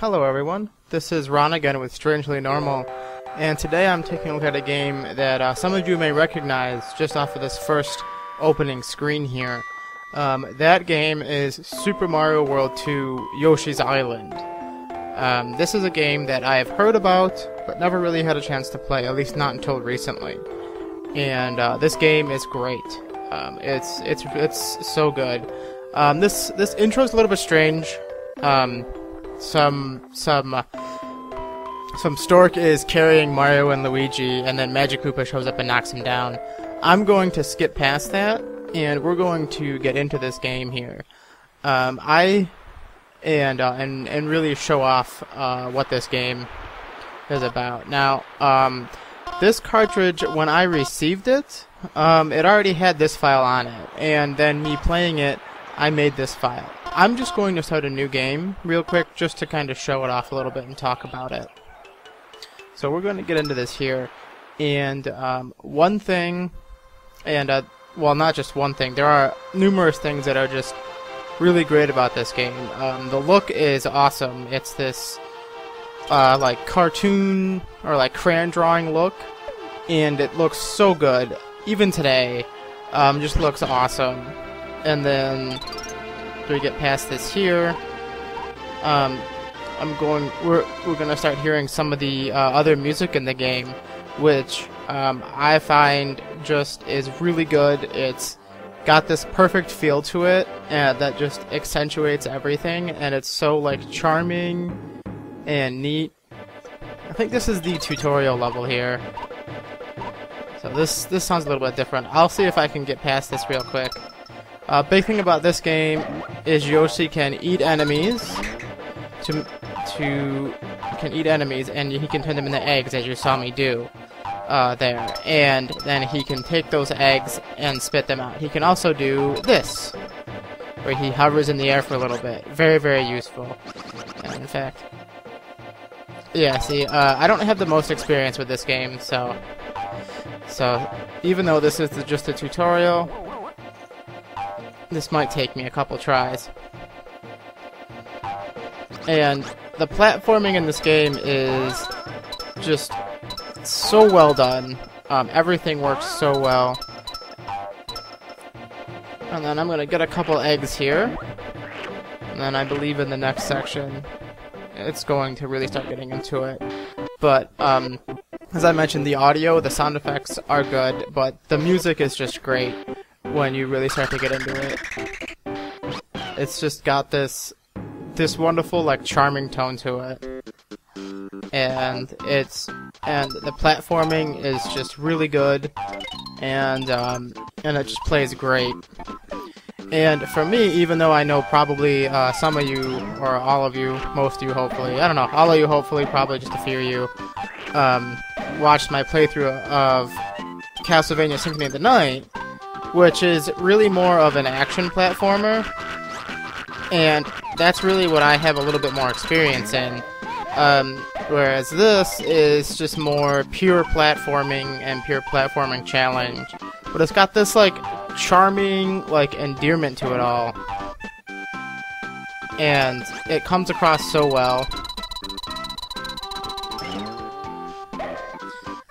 Hello everyone, this is Ron again with Strangely Normal, and today I'm taking a look at a game that some of you may recognize just off of this first opening screen here. That game is Super Mario World 2 Yoshi's Island. This is a game that I have heard about, but never really had a chance to play, at least not until recently. And this game is great. It's so good. This intro is a little bit strange. Some stork is carrying Mario and Luigi, and then Magic Koopa shows up and knocks him down. I'm going to skip past that, and we're going to get into this game here. And really show off what this game is about. Now, this cartridge, when I received it, it already had this file on it, and then me playing it, I made this file. I'm just going to start a new game real quick just to kind of show it off a little bit and talk about it. So we're going to get into this here, and one thing, and well, not just one thing, there are numerous things that are just really great about this game. The look is awesome. It's this like cartoon or like crayon drawing look, and it looks so good even today. Just looks awesome. And then we get past this here. We're gonna start hearing some of the other music in the game, which I find just is really good. It's got this perfect feel to it, that just accentuates everything, and it's so like charming and neat. I think this is the tutorial level here. So this sounds a little bit different. I'll see if I can get past this real quick. Big thing about this game is Yoshi can eat enemies. Can eat enemies, and he can turn them into eggs, as you saw me do there. And then he can take those eggs and spit them out. He can also do this, where he hovers in the air for a little bit. Very, very useful. And in fact, yeah. See, I don't have the most experience with this game, so even though this is just a tutorial, this might take me a couple tries. And the platforming in this game is just so well done. Everything works so well. And then I'm going to get a couple eggs here. And then I believe in the next section, it's going to really start getting into it. But, as I mentioned, the audio, the sound effects are good, but the music is just great when you really start to get into it. It's just got this wonderful, like, charming tone to it. And the platforming is just really good, and it just plays great. And for me, even though I know probably some of you, or all of you, most of you hopefully, I don't know, all of you hopefully, probably just a few of you, watched my playthrough of Castlevania Symphony of the Night, which is really more of an action platformer, and that's really what I have a little bit more experience in. Whereas this is just more pure platforming and pure platforming challenge. But it's got this, like, charming, like, endearment to it all. And it comes across so well.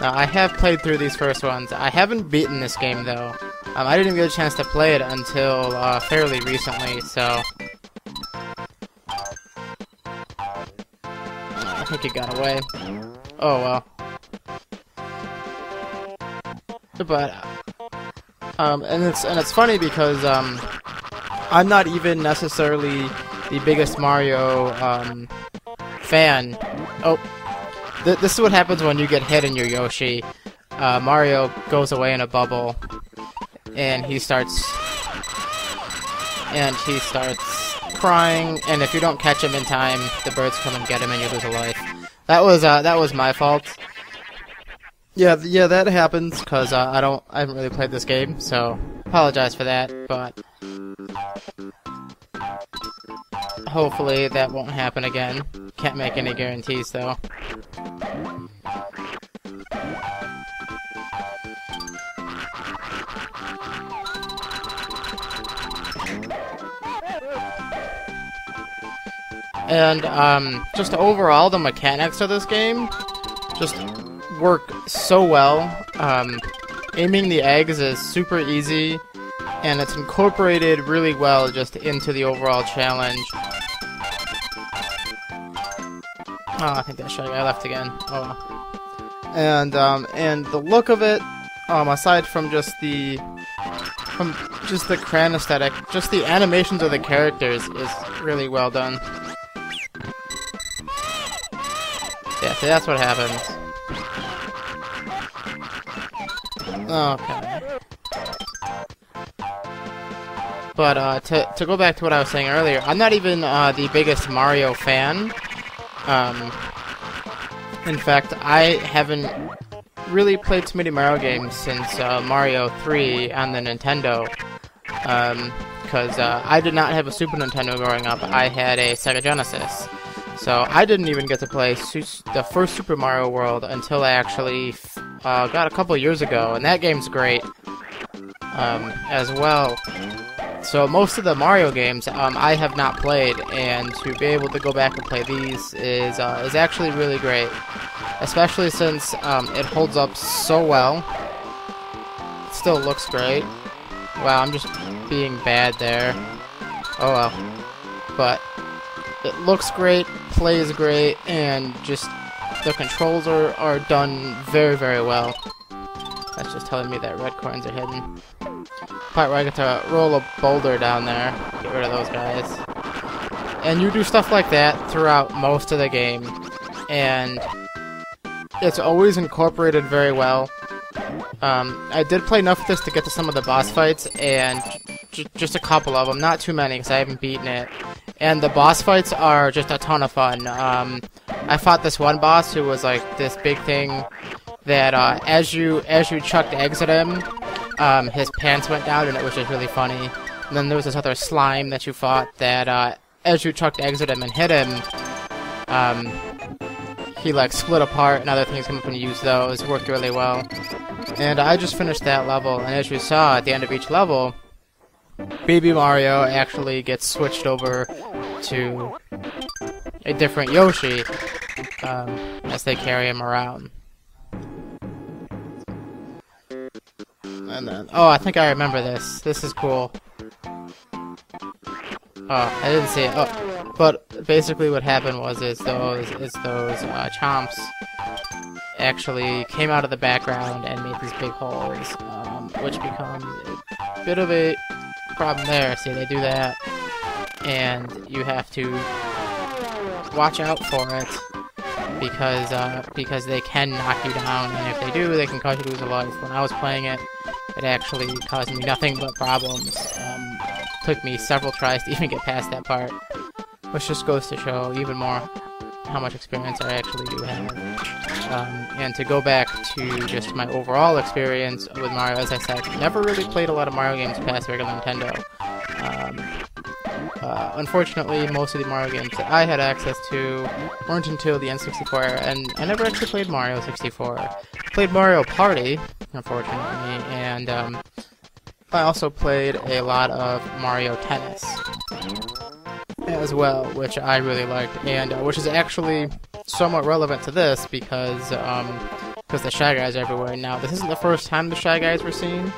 Now, I have played through these first ones. I haven't beaten this game, though. I didn't even get a chance to play it until fairly recently, so I think it got away. Oh well. But and it's funny because I'm not even necessarily the biggest Mario fan. Oh, this is what happens when you get hit in your Yoshi. Mario goes away in a bubble, and he starts crying, and if you don't catch him in time, the birds come and get him and you lose a life. That was my fault. Yeah, that happens because I haven't really played this game, so apologize for that, but hopefully that won't happen again. Can't make any guarantees though. And just overall, the mechanics of this game just work so well. Aiming the eggs is super easy, and it's incorporated really well just into the overall challenge. Oh, I think that Shy Guy left again. Oh well. And the look of it, aside from just the cran aesthetic, just the animations of the characters is really well done. Yeah, see, that's what happens. Okay. But to go back to what I was saying earlier, I'm not even the biggest Mario fan. In fact, I haven't really played too many Mario games since Mario 3 on the Nintendo. Because I did not have a Super Nintendo growing up. I had a Sega Genesis. So I didn't even get to play the first Super Mario World until I actually got a couple years ago, and that game's great as well. So most of the Mario games I have not played, and to be able to go back and play these is actually really great, especially since it holds up so well. It still looks great. Wow, I'm just being bad there. Oh well. But it looks great, plays great, and just the controls are done very, very well. That's just telling me that red coins are hidden. Part where I get to roll a boulder down there, get rid of those guys. And you do stuff like that throughout most of the game, and it's always incorporated very well. I did play enough of this to get to some of the boss fights, and just a couple of them, not too many because I haven't beaten it. And the boss fights are just a ton of fun. I fought this one boss who was like this big thing that as you chucked eggs at him, his pants went down, and it was just really funny. And then there was this other slime that you fought that as you chucked eggs at him and hit him, he like split apart, and other things come up when you use those. It worked really well. And I just finished that level, and as you saw at the end of each level, Baby Mario actually gets switched over to a different Yoshi as they carry him around. And then, oh, I think I remember this. This is cool. Oh, I didn't see it. Oh, but basically what happened was those chomps actually came out of the background and made these big holes, which becomes a bit of a problem there. See, they do that, and you have to watch out for it because they can knock you down, and if they do, they can cause you to lose a life. When I was playing it, it actually caused me nothing but problems. Took me several tries to even get past that part, which just goes to show even more how much experience I actually do have. And to go back to just my overall experience with Mario, as I said, never really played a lot of Mario games past regular Nintendo. Unfortunately, most of the Mario games that I had access to weren't until the N64 era, and I never actually played Mario 64. Played Mario Party, unfortunately, and I also played a lot of Mario Tennis as well, which I really liked, and which is actually somewhat relevant to this because the Shy Guys are everywhere. Now, this isn't the first time the Shy Guys were seen,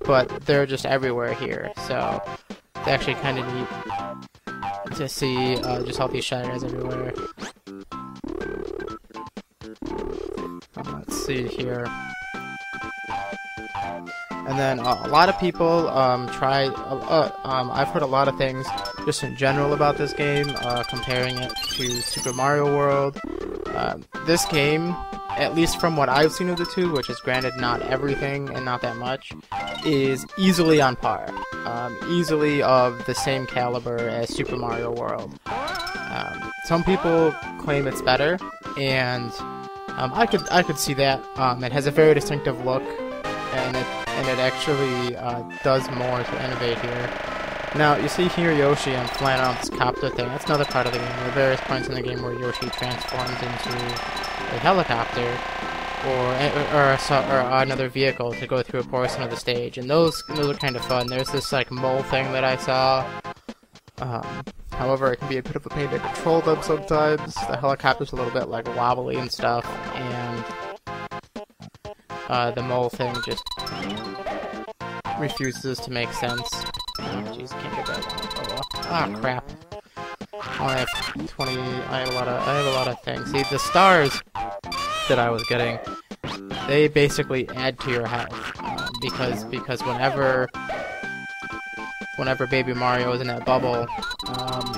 but they're just everywhere here, so it's actually kind of neat to see just all these Shy Guys everywhere. Let's see here. And then a lot of people I've heard a lot of things just in general about this game, comparing it to Super Mario World. This game, at least from what I've seen of the two, which is granted not everything and not that much, is easily on par. Easily of the same caliber as Super Mario World. Some people claim it's better, and I could see that. It has a very distinctive look, and it actually does more to innovate here. Now, you see here Yoshi on flying around this copter thing. That's another part of the game. There are various points in the game where Yoshi transforms into a helicopter or another vehicle to go through a portion of the stage, and those are kind of fun. There's this like mole thing that I saw. However, it can be a bit of a pain to control them sometimes. The helicopter's a little bit like wobbly and stuff, and the mole thing just refuses to make sense. Oh, jeez, can't get that one. Oh well. Ah, crap. I have 20. I have a lot of things. See, the stars that I was getting, they basically add to your health, because whenever Baby Mario is in that bubble,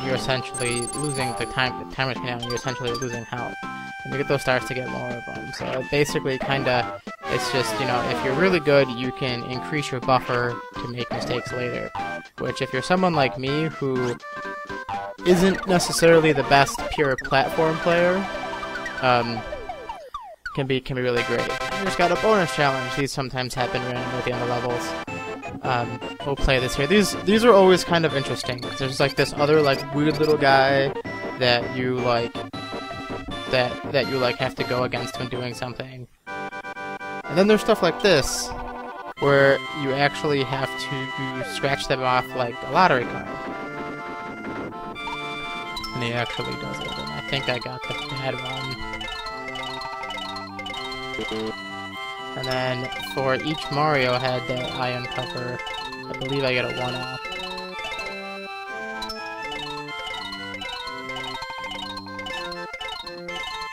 you're essentially losing the timer's counting down. You're essentially losing health, and you get those stars to get more of them. So it basically it's just, you know, if you're really good, you can increase your buffer to make mistakes later. Which, if you're someone like me who isn't necessarily the best pure platform player, can be really great. We just got a bonus challenge. These sometimes happen randomly at the end of levels. We'll play this here. These are always kind of interesting. There's like this other like weird little guy that you like have to go against when doing something. And then there's stuff like this where you actually have to scratch them off like a lottery card. And he actually does it, and I think I got the bad one. And then for each Mario head that I uncover, I believe I get a 1-up.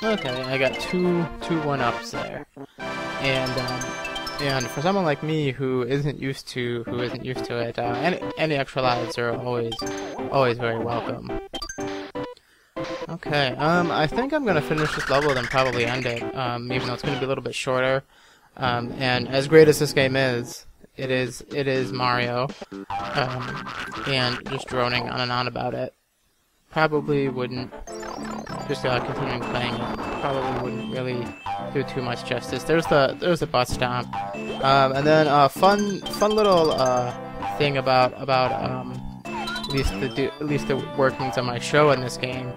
Okay, I got two 1-ups there. And for someone like me who isn't used to it, any extra lives are always very welcome. Okay, I think I'm gonna finish this level and probably end it, even though it's gonna be a little bit shorter. And as great as this game is, it is Mario, and just droning on and on about it probably wouldn't, just continuing playing it, probably wouldn't really do too much justice. There's the bus stop, and then fun little thing about at least the workings of my show in this game.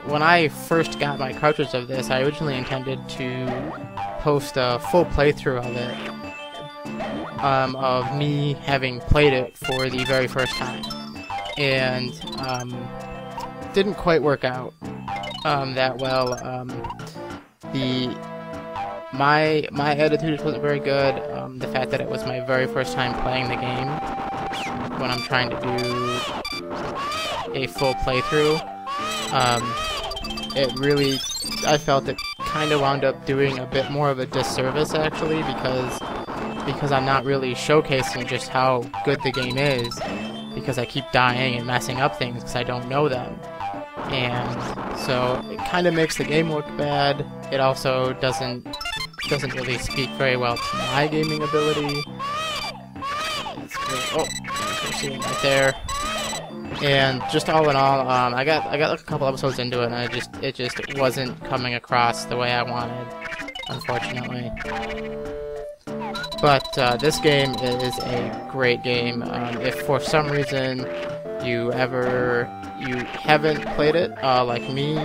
When I first got my cartridge of this, I originally intended to post a full playthrough of it, of me having played it for the very first time, and didn't quite work out that well. My attitude wasn't very good. The fact that it was my very first time playing the game when I'm trying to do a full playthrough, it really, I felt it kind of wound up doing a bit more of a disservice actually, because I'm not really showcasing just how good the game is, because I keep dying and messing up things because I don't know them. And so it kind of makes the game look bad. It also doesn't really speak very well to my gaming ability. Oh, you see it right there. And just all in all, I got like a couple episodes into it, and it just wasn't coming across the way I wanted, unfortunately. But this game is a great game. If for some reason you haven't played it, like me,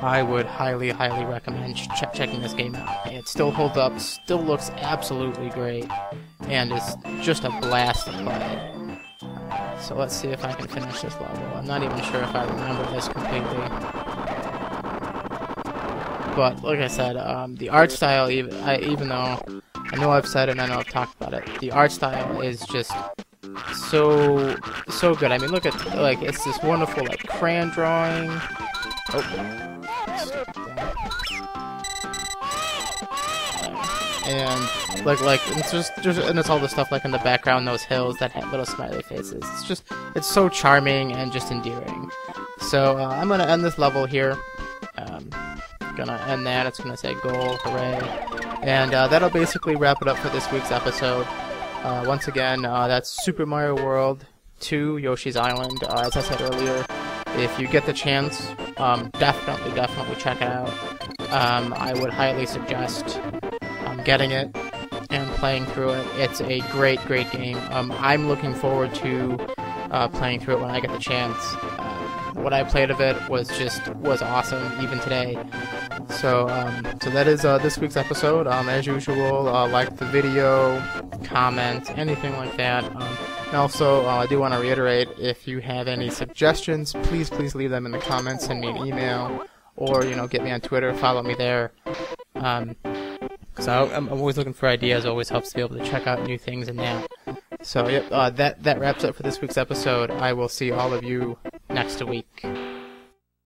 I would highly recommend checking this game out. It still holds up, still looks absolutely great, and is just a blast to play. So let's see if I can finish this level. I'm not even sure if I remember this completely. But like I said, the art style, even though I know I've said it and I know I've talked about it, the art style is just so good. I mean, look at, like, it's this wonderful like crayon drawing. Oh. And like it's just and it's all the stuff like in the background, those hills that have little smiley faces. It's so charming and just endearing. So I'm gonna end this level here. Gonna end that. It's gonna say goal, hooray, and that'll basically wrap it up for this week's episode. Once again, that's Super Mario World 2 Yoshi's Island. As I said earlier, if you get the chance, definitely check it out. I would highly suggest getting it and playing through it. It's a great game. I'm looking forward to playing through it when I get the chance. What I played of it was awesome, even today. So that is this week's episode. As usual, like the video, comment, anything like that. And also, I do want to reiterate, if you have any suggestions, please leave them in the comments, send me an email, or, get me on Twitter, follow me there. Because I'm always looking for ideas, always helps to be able to check out new things and that. So, yep, that wraps up for this week's episode. I will see all of you next week.